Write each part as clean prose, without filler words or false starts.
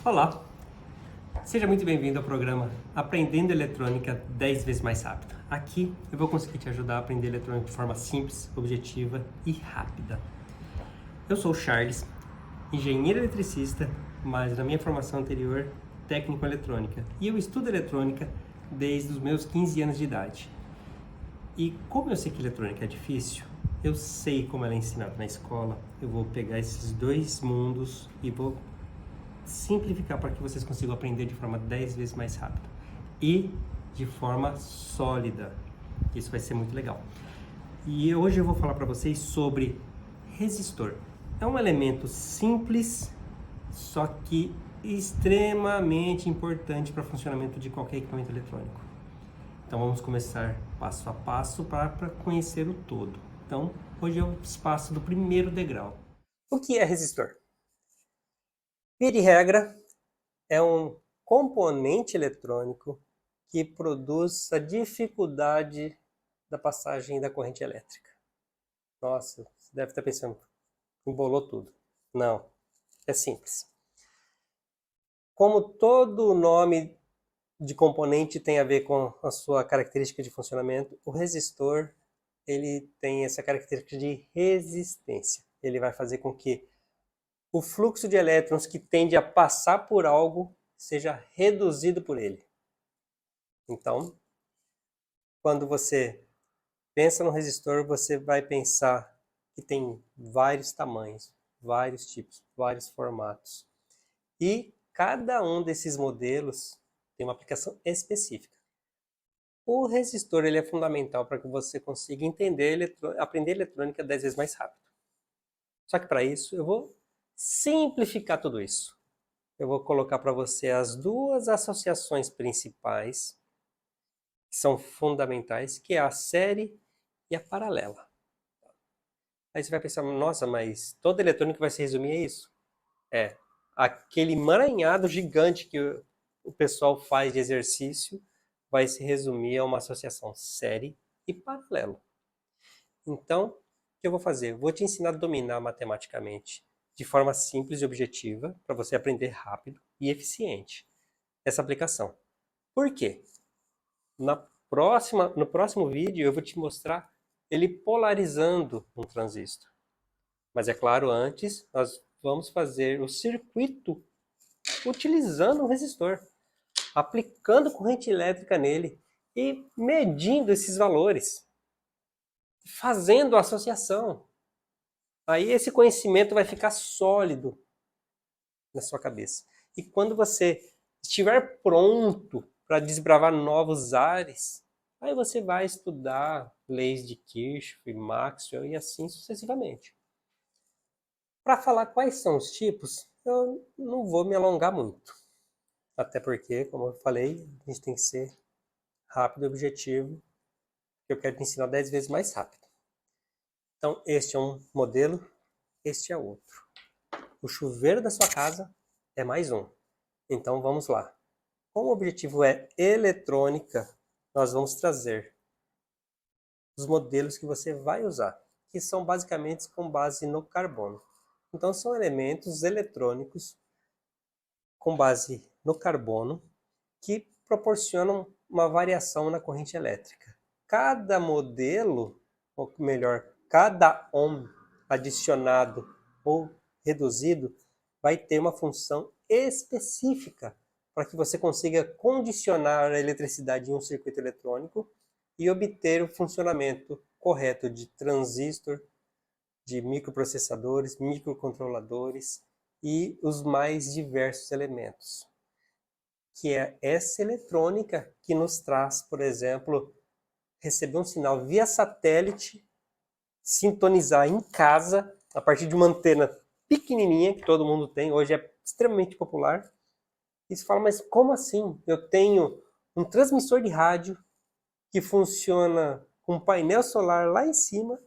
Olá, seja muito bem-vindo ao programa Aprendendo Eletrônica 10 vezes mais rápido. Aqui eu vou conseguir te ajudar a aprender eletrônica de forma simples, objetiva e rápida. Eu sou o Charles, engenheiro eletricista, mas na minha formação anterior, técnico em eletrônica. E eu estudo eletrônica desde os meus 15 anos de idade. E como eu sei que eletrônica é difícil, eu sei como ela é ensinada na escola, eu vou pegar esses dois mundos e vou simplificar para que vocês consigam aprender de forma 10 vezes mais rápida e de forma sólida. Isso vai ser muito legal. E hoje eu vou falar para vocês sobre resistor. É um elemento simples, só que extremamente importante para o funcionamento de qualquer equipamento eletrônico. Então vamos começar passo a passo para conhecer o todo. Então hoje é o espaço do primeiro degrau. O que é resistor? Via de regra, é um componente eletrônico que produz a dificuldade da passagem da corrente elétrica. Nossa, você deve estar pensando, embolou tudo. Não, é simples. Como todo nome de componente tem a ver com a sua característica de funcionamento, o resistor ele tem essa característica de resistência. Ele vai fazer com que o fluxo de elétrons que tende a passar por algo seja reduzido por ele. Então, quando você pensa no resistor, você vai pensar que tem vários tamanhos, vários tipos, vários formatos. E cada um desses modelos tem uma aplicação específica. O resistor ele é fundamental para que você consiga aprender eletrônica 10 vezes mais rápido. Só que para isso eu vou simplificar tudo isso. Eu vou colocar para você as duas associações principais que são fundamentais, que é a série e a paralela. Aí você vai pensar, nossa, mas toda eletrônica vai se resumir a isso? É, aquele emaranhado gigante que o pessoal faz de exercício vai se resumir a uma associação série e paralelo. Então, o que eu vou fazer? Vou te ensinar a dominar matematicamente de forma simples e objetiva, para você aprender rápido e eficiente essa aplicação. Por quê? No próximo vídeo eu vou te mostrar ele polarizando um transistor. Mas é claro, antes nós vamos fazer o circuito utilizando um resistor, aplicando corrente elétrica nele e medindo esses valores, fazendo a associação. Aí esse conhecimento vai ficar sólido na sua cabeça. E quando você estiver pronto para desbravar novos ares, aí você vai estudar leis de Kirchhoff, Maxwell e assim sucessivamente. Para falar quais são os tipos, eu não vou me alongar muito. Até porque, como eu falei, a gente tem que ser rápido e objetivo, porque eu quero te ensinar 10 vezes mais rápido. Então, este é um modelo, este é outro. O chuveiro da sua casa é mais um. Então, vamos lá. Como o objetivo é eletrônica, nós vamos trazer os modelos que você vai usar, que são basicamente com base no carbono. Então, são elementos eletrônicos com base no carbono que proporcionam uma variação na corrente elétrica. Cada modelo, ou melhor, cada ohm adicionado ou reduzido vai ter uma função específica para que você consiga condicionar a eletricidade em um circuito eletrônico e obter o funcionamento correto de transistor, de microprocessadores, microcontroladores e os mais diversos elementos. Que é essa eletrônica que nos traz, por exemplo, receber um sinal via satélite, sintonizar em casa, a partir de uma antena pequenininha, que todo mundo tem, hoje é extremamente popular. E você fala, mas como assim? Eu tenho um transmissor de rádio que funciona com um painel solar lá em cima,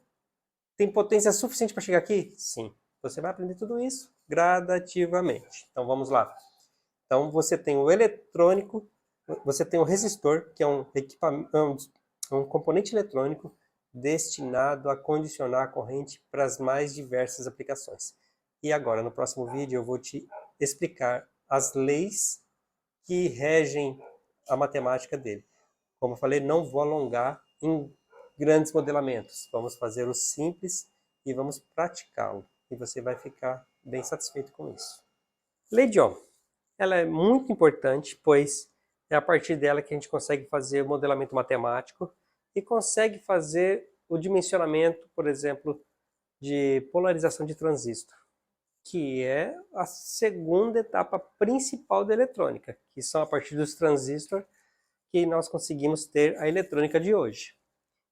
tem potência suficiente para chegar aqui? Sim. Você vai aprender tudo isso gradativamente. Então vamos lá. Então você tem o eletrônico, você tem o resistor, que é um componente eletrônico destinado a condicionar a corrente para as mais diversas aplicações. E agora, no próximo vídeo, eu vou te explicar as leis que regem a matemática dele. Como eu falei, não vou alongar em grandes modelamentos. Vamos fazer o simples e vamos praticá-lo. E você vai ficar bem satisfeito com isso. Lei de Ohm. Ela é muito importante, pois é a partir dela que a gente consegue fazer o modelamento matemático e consegue fazer o dimensionamento, por exemplo, de polarização de transistor, que é a segunda etapa principal da eletrônica, que são a partir dos transistores que nós conseguimos ter a eletrônica de hoje.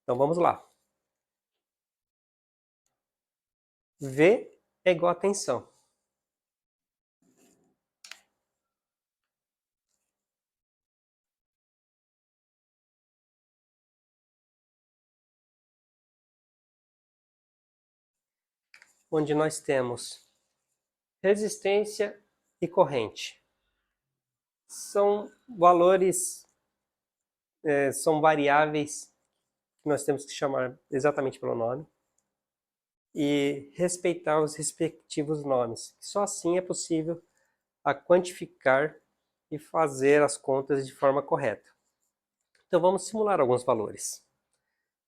Então vamos lá. V é igual a tensão. Onde nós temos resistência e corrente. São valores, são variáveis que nós temos que chamar exatamente pelo nome e respeitar os respectivos nomes. Só assim é possível a quantificar e fazer as contas de forma correta. Então vamos simular alguns valores.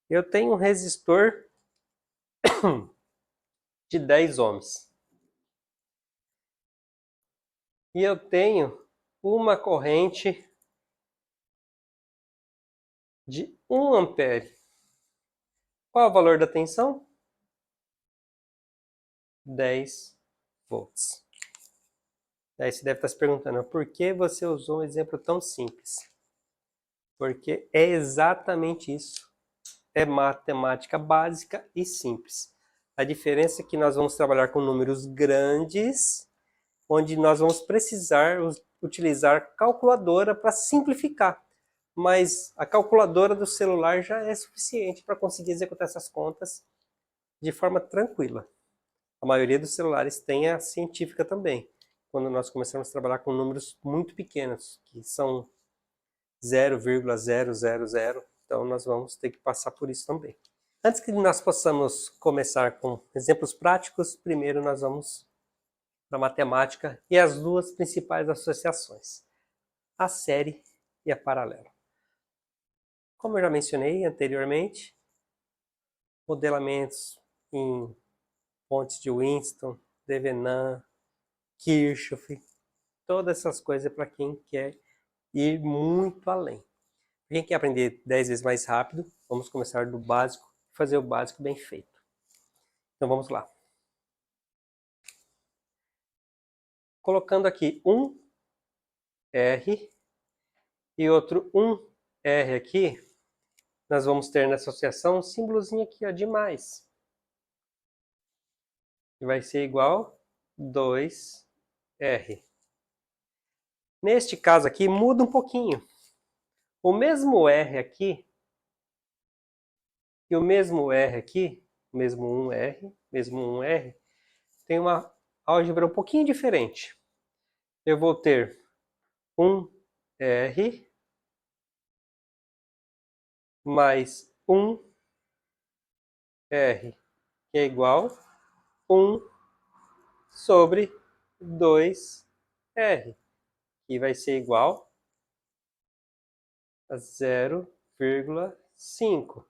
Eu tenho um resistor de 10 ohms. E eu tenho uma corrente de 1 ampere. Qual é o valor da tensão? 10 volts. Aí você deve estar se perguntando, por que você usou um exemplo tão simples? Porque é exatamente isso. É matemática básica e simples. A diferença é que nós vamos trabalhar com números grandes, onde nós vamos precisar utilizar calculadora para simplificar. Mas a calculadora do celular já é suficiente para conseguir executar essas contas de forma tranquila. A maioria dos celulares tem a científica também, quando nós começamos a trabalhar com números muito pequenos, que são 0,000, então nós vamos ter que passar por isso também. Antes que nós possamos começar com exemplos práticos, primeiro nós vamos para a matemática e as duas principais associações, a série e a paralela. Como eu já mencionei anteriormente, modelamentos em fontes de Winston, Thevenin, Kirchhoff, todas essas coisas para quem quer ir muito além. Quem quer aprender 10 vezes mais rápido, vamos começar do básico, fazer o básico bem feito. Então vamos lá. Colocando aqui um R e outro 1R aqui, nós vamos ter na associação um símbolozinho aqui ó, de mais. Que vai ser igual 2R. Neste caso aqui, muda um pouquinho. O mesmo R aqui e o mesmo R aqui, mesmo 1R, tem uma álgebra um pouquinho diferente. Eu vou ter 1R mais 1R, que é igual 1 sobre 2R, que vai ser igual a 0,5.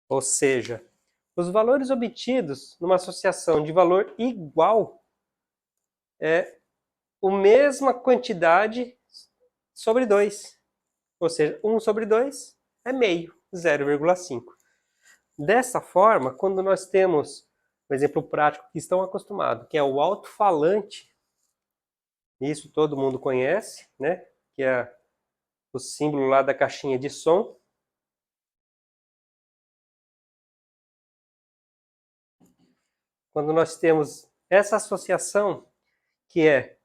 Ou seja, os valores obtidos numa associação de valor igual é a mesma quantidade sobre 2. Ou seja, 1 sobre 2 é meio, 0,5. Dessa forma, quando nós temos um exemplo prático que estão acostumados, que é o alto-falante, isso todo mundo conhece, né? Que é o símbolo lá da caixinha de som. Quando nós temos essa associação, que é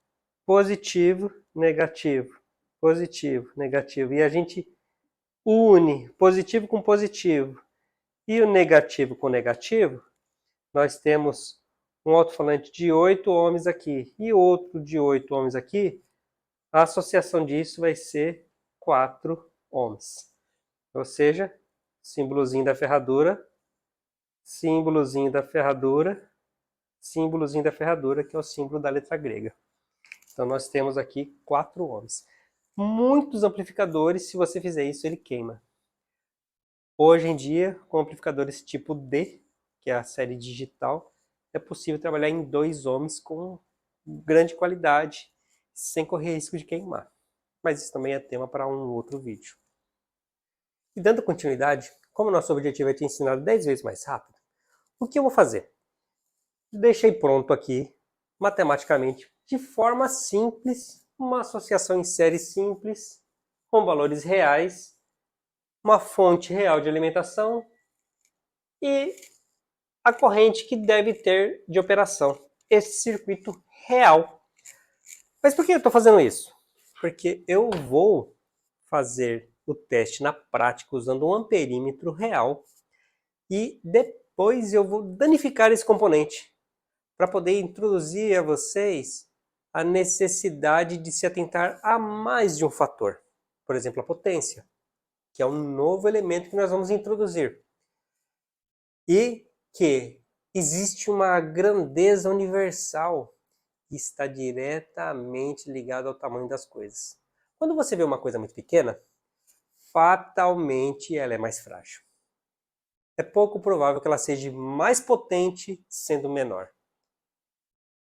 positivo, negativo, e a gente une positivo com positivo e o negativo com negativo, nós temos um alto-falante de 8 ohms aqui e outro de 8 ohms aqui, a associação disso vai ser 4 ohms. Ou seja, símbolozinho da ferradura, símbolozinho da ferradura, símbolozinho da ferradura, que é o símbolo da letra grega. Então nós temos aqui 4 ohms. Muitos amplificadores, se você fizer isso, ele queima. Hoje em dia, com amplificadores tipo D, que é a série digital, é possível trabalhar em 2 ohms com grande qualidade, sem correr risco de queimar. Mas isso também é tema para um outro vídeo. E dando continuidade, como nosso objetivo é te ensinar 10 vezes mais rápido, o que eu vou fazer? Deixei pronto aqui, matematicamente, de forma simples, uma associação em série simples, com valores reais, uma fonte real de alimentação e a corrente que deve ter de operação. Esse circuito real. Mas por que eu estou fazendo isso? Porque eu vou fazer o teste na prática usando um amperímetro real e depois eu vou danificar esse componente para poder introduzir a vocês a necessidade de se atentar a mais de um fator. Por exemplo, a potência, que é um novo elemento que nós vamos introduzir. E que existe uma grandeza universal que está diretamente ligada ao tamanho das coisas. Quando você vê uma coisa muito pequena, fatalmente ela é mais frágil. É pouco provável que ela seja mais potente sendo menor.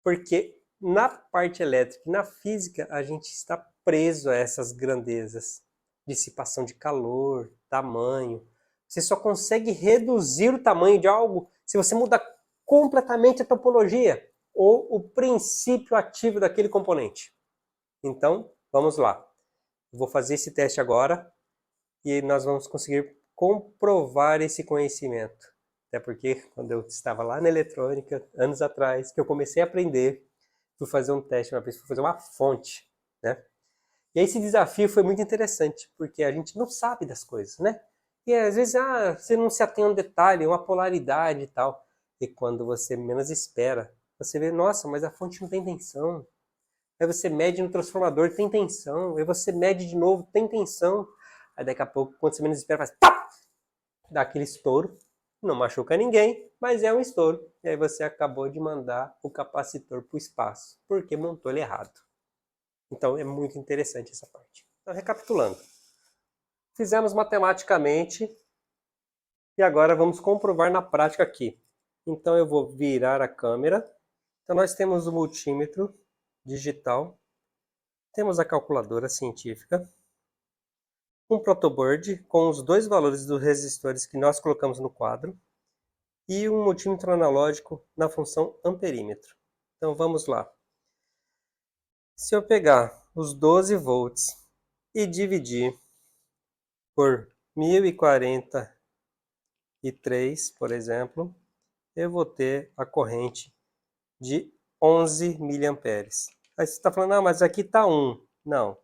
Porque na parte elétrica e na física a gente está preso a essas grandezas. Dissipação de calor, tamanho. Você só consegue reduzir o tamanho de algo se você mudar completamente a topologia ou o princípio ativo daquele componente. Então, vamos lá. Eu vou fazer esse teste agora e nós vamos conseguir comprovar esse conhecimento. Até porque quando eu estava lá na eletrônica, anos atrás, que eu comecei a aprender, fui fazer um teste uma vez, fui fazer uma fonte, né? E esse desafio foi muito interessante, porque a gente não sabe das coisas, né? E às vezes você não se atém a um detalhe, uma polaridade e tal. E quando você menos espera, você vê, nossa, mas a fonte não tem tensão. Aí você mede no transformador, tem tensão. Aí você mede de novo, tem tensão. Aí daqui a pouco, quando você menos espera, faz pá! Dá aquele estouro. Não machuca ninguém, mas é um estouro. E aí você acabou de mandar o capacitor para o espaço, porque montou ele errado. Então é muito interessante essa parte. Então, recapitulando. Fizemos matematicamente e agora vamos comprovar na prática aqui. Então eu vou virar a câmera. Então nós temos o multímetro digital, temos a calculadora científica, um protoboard com os 2 valores dos resistores que nós colocamos no quadro e um multímetro analógico na função amperímetro. Então vamos lá. Se eu pegar os 12 volts e dividir por 1043, por exemplo, eu vou ter a corrente de 11 miliamperes. Aí você está falando, mas aqui está 1. Não.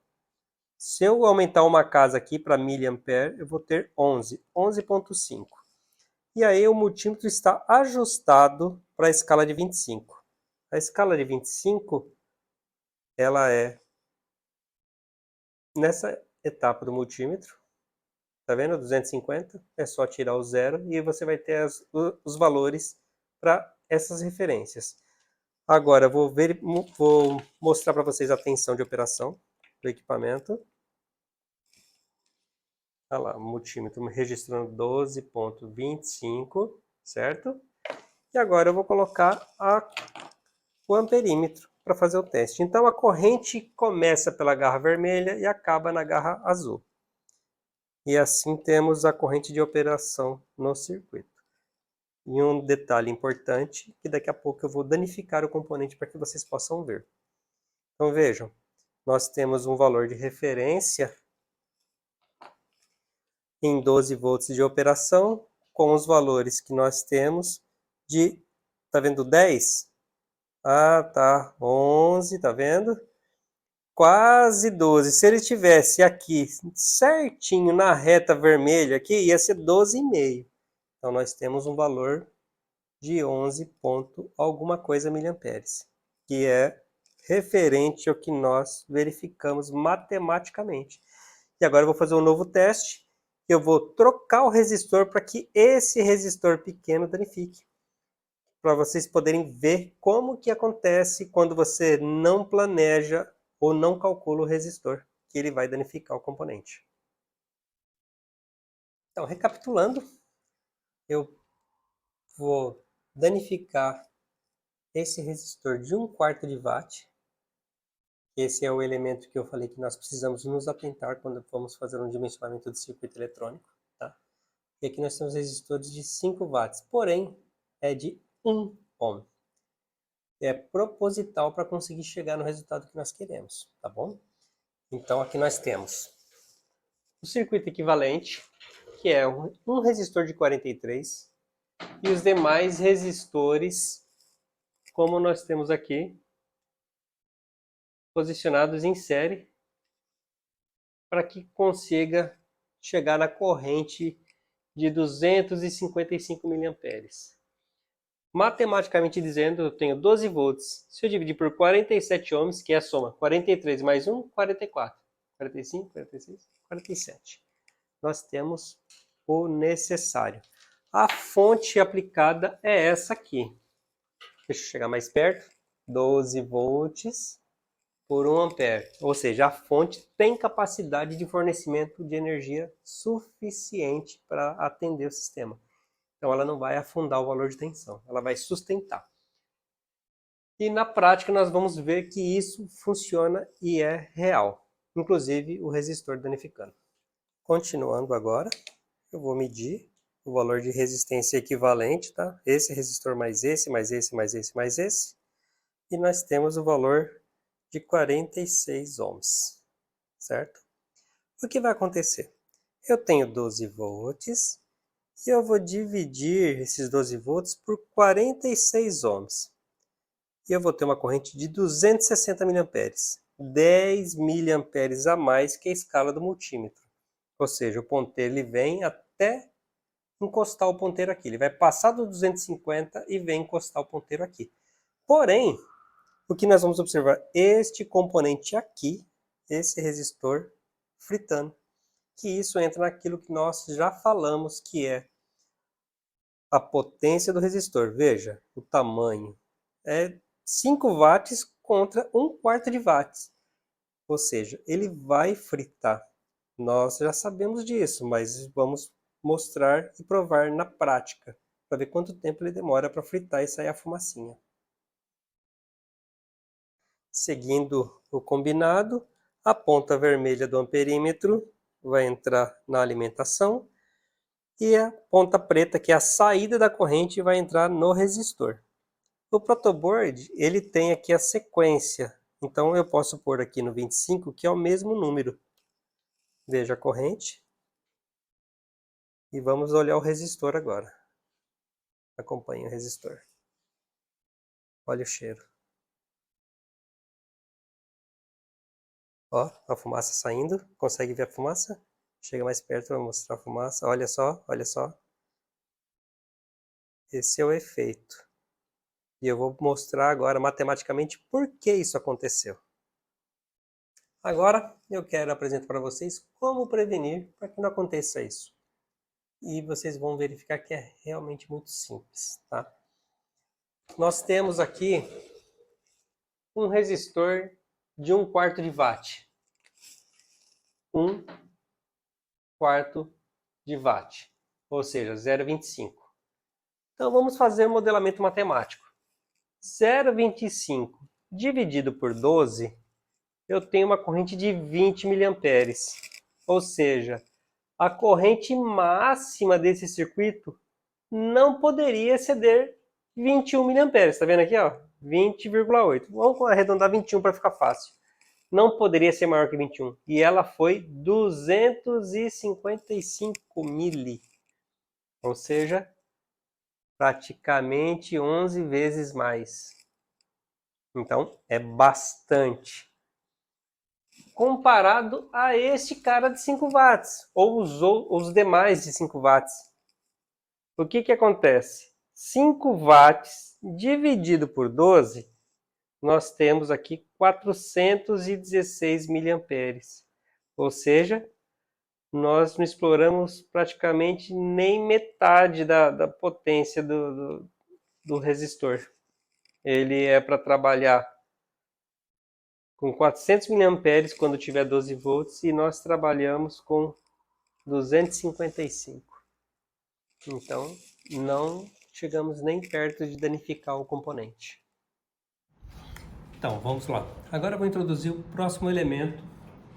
Se eu aumentar uma casa aqui para miliampere, eu vou ter 11,5. E aí o multímetro está ajustado para a escala de 25. A escala de 25, ela é nessa etapa do multímetro. Tá vendo? 250, é só tirar o zero e você vai ter os valores para essas referências. Agora, vou mostrar para vocês a tensão de operação do equipamento. Olha lá, o multímetro registrando 12,25, certo? E agora eu vou colocar o amperímetro para fazer o teste. Então a corrente começa pela garra vermelha e acaba na garra azul. E assim temos a corrente de operação no circuito. E um detalhe importante, que daqui a pouco eu vou danificar o componente para que vocês possam ver. Então vejam, nós temos um valor de referência em 12 volts de operação, com os valores que nós temos de, tá vendo 10? Ah, tá, 11, tá vendo? Quase 12. Se ele estivesse aqui certinho na reta vermelha aqui, ia ser 12,5. Então nós temos um valor de 11 ponto alguma coisa miliamperes, que é referente ao que nós verificamos matematicamente. E agora eu vou fazer um novo teste. Eu vou trocar o resistor para que esse resistor pequeno danifique. Para vocês poderem ver como que acontece quando você não planeja ou não calcula o resistor, que ele vai danificar o componente. Então, recapitulando, eu vou danificar esse resistor de 1/4 de watt. Esse é o elemento que eu falei que nós precisamos nos atentar quando vamos fazer um dimensionamento de circuito eletrônico. Tá? E aqui nós temos resistores de 5 watts, porém é de 1 ohm. É proposital para conseguir chegar no resultado que nós queremos, tá bom? Então aqui nós temos o circuito equivalente, que é um resistor de 43, e os demais resistores, como nós temos aqui, posicionados em série, para que consiga chegar na corrente de 255 mA. Matematicamente dizendo, eu tenho 12 volts. Se eu dividir por 47 ohms, que é a soma 43 mais 1, 44. 45, 46, 47. Nós temos o necessário. A fonte aplicada é essa aqui. Deixa eu chegar mais perto. 12 volts por 1 ampere. Ou seja, a fonte tem capacidade de fornecimento de energia suficiente para atender o sistema. Então ela não vai afundar o valor de tensão, ela vai sustentar. E na prática nós vamos ver que isso funciona e é real, inclusive o resistor danificando. Continuando agora, eu vou medir o valor de resistência equivalente, tá? Esse resistor mais esse, mais esse, mais esse, mais esse. E nós temos o valor de 46 ohms, certo? O que vai acontecer? Eu tenho 12 volts e eu vou dividir esses 12 volts por 46 ohms. E eu vou ter uma corrente de 260 mA, 10 mA a mais que a escala do multímetro. Ou seja, o ponteiro ele vem até encostar o ponteiro aqui. Ele vai passar do 250 e vem encostar o ponteiro aqui. Porém, o que nós vamos observar? Este componente aqui, esse resistor fritando. Que isso entra naquilo que nós já falamos, que é a potência do resistor. Veja, o tamanho é 5 watts contra 1/4 de watts. Ou seja, ele vai fritar. Nós já sabemos disso, mas vamos mostrar e provar na prática, para ver quanto tempo ele demora para fritar e sair a fumacinha. Seguindo o combinado, a ponta vermelha do amperímetro vai entrar na alimentação e a ponta preta, que é a saída da corrente, vai entrar no resistor. O protoboard, ele tem aqui a sequência, então eu posso pôr aqui no 25, que é o mesmo número. Veja a corrente. E vamos olhar o resistor agora. Acompanhe o resistor. Olha o cheiro. Ó, a fumaça saindo. Consegue ver a fumaça? Chega mais perto para mostrar a fumaça. Olha só, olha só. Esse é o efeito. E eu vou mostrar agora matematicamente por que isso aconteceu. Agora eu quero apresentar para vocês como prevenir para que não aconteça isso. E vocês vão verificar que é realmente muito simples, tá? Nós temos aqui um resistor de 1/4 de watt. 1/4 de watt, ou seja, 0,25. Então vamos fazer um modelamento matemático. 0,25 dividido por 12, eu tenho uma corrente de 20 mA. Ou seja, a corrente máxima desse circuito não poderia exceder 21 mA. Está vendo aqui, ó? 20,8. Vamos arredondar 21 para ficar fácil. Não poderia ser maior que 21. E ela foi 255 mili. Ou seja, praticamente 11 vezes mais. Então, é bastante. Comparado a este cara de 5 watts, ou os demais de 5 watts. O que acontece? 5 watts dividido por 12, nós temos aqui 416 miliamperes. Ou seja, nós não exploramos praticamente nem metade da potência do resistor. Ele é para trabalhar com 400 miliamperes quando tiver 12 volts e nós trabalhamos com 255. Então, não chegamos nem perto de danificar o componente. Então, vamos lá. Agora eu vou introduzir o próximo elemento,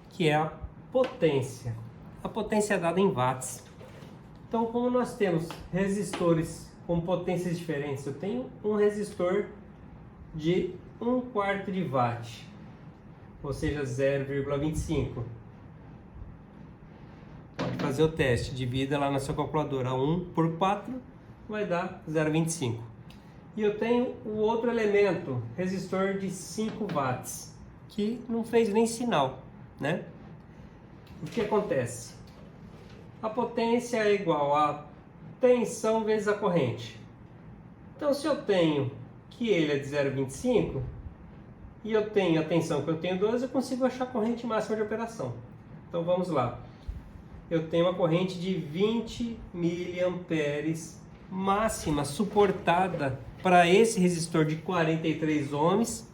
que é a potência. A potência é dada em watts. Então, como nós temos resistores com potências diferentes, eu tenho um resistor de 1/4 de watt, ou seja, 0,25. Pode fazer o teste, divida lá na sua calculadora, 1 por 4 vai dar 0,25. E eu tenho o outro elemento, resistor de 5 watts, que não fez nem sinal, né? O que acontece? A potência é igual a tensão vezes a corrente. Então, se eu tenho que ele é de 0,25 e eu tenho a tensão que eu tenho 12, eu consigo achar a corrente máxima de operação. Então, vamos lá. Eu tenho uma corrente de 20 miliamperes máxima suportada para esse resistor de 43 ohms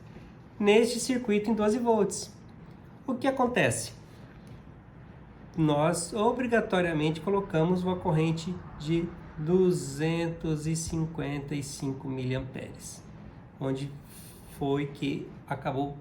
neste circuito em 12 volts. O que acontece? Nós obrigatoriamente colocamos uma corrente de 255 miliamperes, onde foi que acabou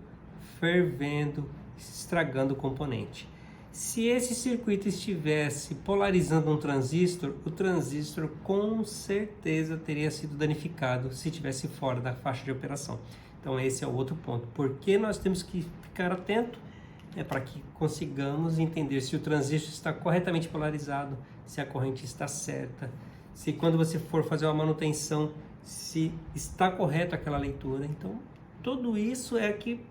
fervendo, estragando o componente. Se esse circuito estivesse polarizando um transistor, o transistor com certeza teria sido danificado se estivesse fora da faixa de operação. Então esse é o outro ponto. Por que nós temos que ficar atento? É para que consigamos entender se o transistor está corretamente polarizado, se a corrente está certa, se quando você for fazer uma manutenção, se está correta aquela leitura. Então, tudo isso é que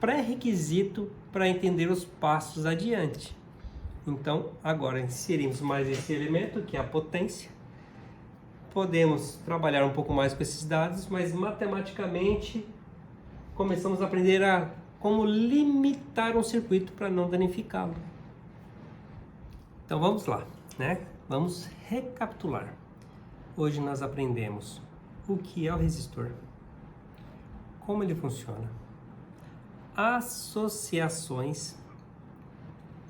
pré-requisito para entender os passos adiante. Então, agora inserimos mais esse elemento, que é a potência. Podemos trabalhar um pouco mais com esses dados, mas matematicamente começamos a aprender a como limitar um circuito para não danificá-lo. Então vamos lá, né? Vamos recapitular. Hoje nós aprendemos o que é o resistor, como ele funciona, associações,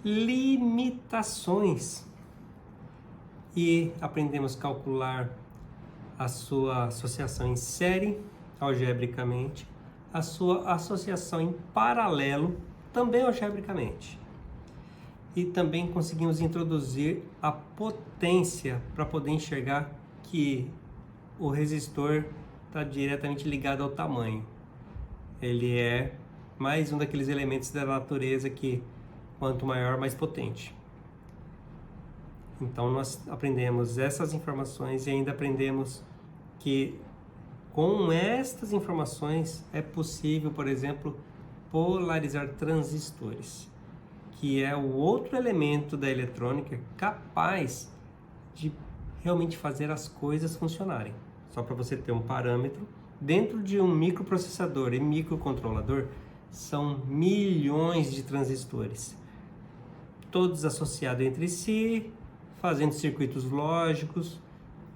limitações, e aprendemos a calcular a sua associação em série, algebricamente, a sua associação em paralelo, também algebricamente. E também conseguimos introduzir a potência para poder enxergar que o resistor está diretamente ligado ao tamanho. Ele é mais um daqueles elementos da natureza que quanto maior, mais potente. Então nós aprendemos essas informações e ainda aprendemos que com estas informações é possível, por exemplo, polarizar transistores, que é o outro elemento da eletrônica capaz de realmente fazer as coisas funcionarem. Só para você ter um parâmetro, dentro de um microprocessador e microcontrolador são milhões de transistores, todos associados entre si, fazendo circuitos lógicos,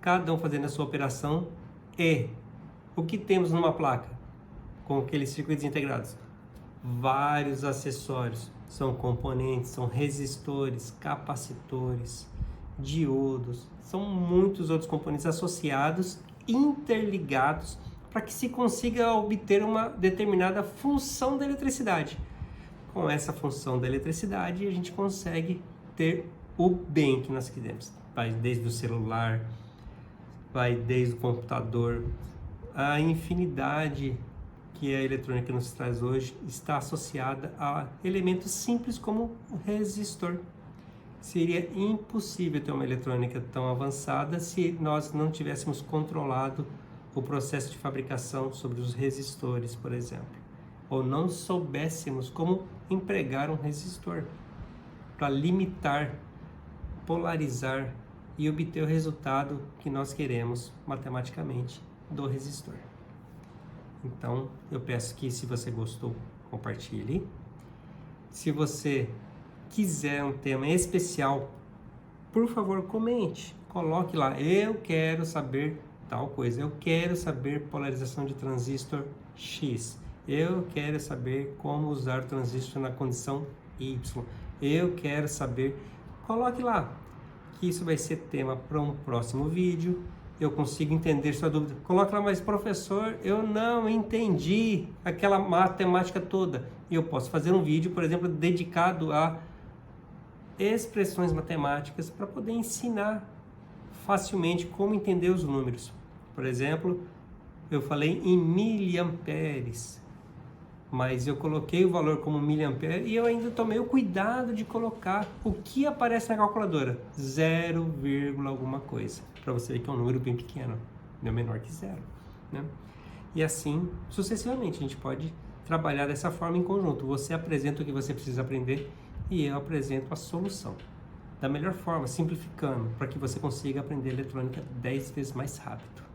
cada um fazendo a sua operação. E o que temos numa placa com aqueles circuitos integrados? Vários acessórios, são componentes, são resistores, capacitores, diodos, são muitos outros componentes associados, interligados, para que se consiga obter uma determinada função da eletricidade. Com essa função da eletricidade, a gente consegue ter o bem que nós queremos. Vai desde o celular, vai desde o computador, a infinidade que a eletrônica nos traz hoje está associada a elementos simples como o resistor. Seria impossível ter uma eletrônica tão avançada se nós não tivéssemos controlado o processo de fabricação sobre os resistores, por exemplo, ou não soubéssemos como empregar um resistor para limitar, polarizar e obter o resultado que nós queremos matematicamente do resistor. Então, eu peço que, se você gostou, compartilhe. Se você quiser um tema especial, por favor, comente. Coloque lá, eu quero saber tal coisa. Eu quero saber polarização de transistor X. Eu quero saber como usar o transistor na condição Y. Eu quero saber. Coloque lá, que isso vai ser tema para um próximo vídeo. Eu consigo entender sua dúvida. Coloque lá, mas professor, eu não entendi aquela matemática toda. E eu posso fazer um vídeo, por exemplo, dedicado a expressões matemáticas para poder ensinar facilmente como entender os números. Por exemplo, eu falei em miliamperes, mas eu coloquei o valor como miliampere e eu ainda tomei o cuidado de colocar o que aparece na calculadora, 0, alguma coisa, para você ver que é um número bem pequeno, é menor que 0, né? E assim sucessivamente, a gente pode trabalhar dessa forma em conjunto. Você apresenta o que você precisa aprender e eu apresento a solução. Da melhor forma, simplificando, para que você consiga aprender eletrônica 10 vezes mais rápido.